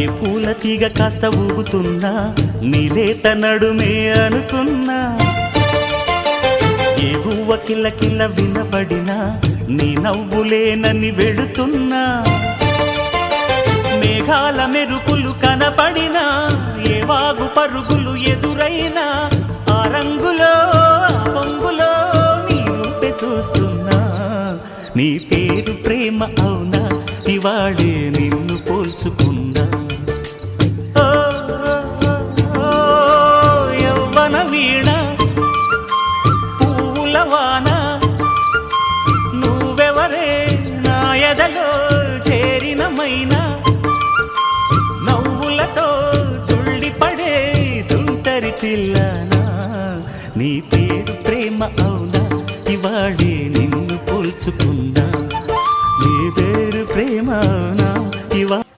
ఏ పూల తీగ కాస్త ఊగుతున్నా నీలేత నడుమే అనుకున్నా, ఏ గువ్వ కిల్ల కిల్ల వినపడినా నీ నవ్వులేనని వెళుతున్నా, మేఘాల మెరుపులు కనపడినా ఏ వాగు పరుగులు ఎదురైనా ఆ రంగులో పొంగులో నీ రూపే చూస్తున్నా. నీ పేరు ప్రేమ అవునా, ఇవాళే నిన్ను పోల్చుకున్నా. యవ్వన వీణ పూల వాన నువ్వెవరే నా ఎదలో చేరిన మైనా, నవ్వులతో తుళ్ళిపడే తుంటరి పిల్లనా. నీ పేరు ప్రేమ అవునా, ఇవాళే నిన్ను పోల్చుకున్నా.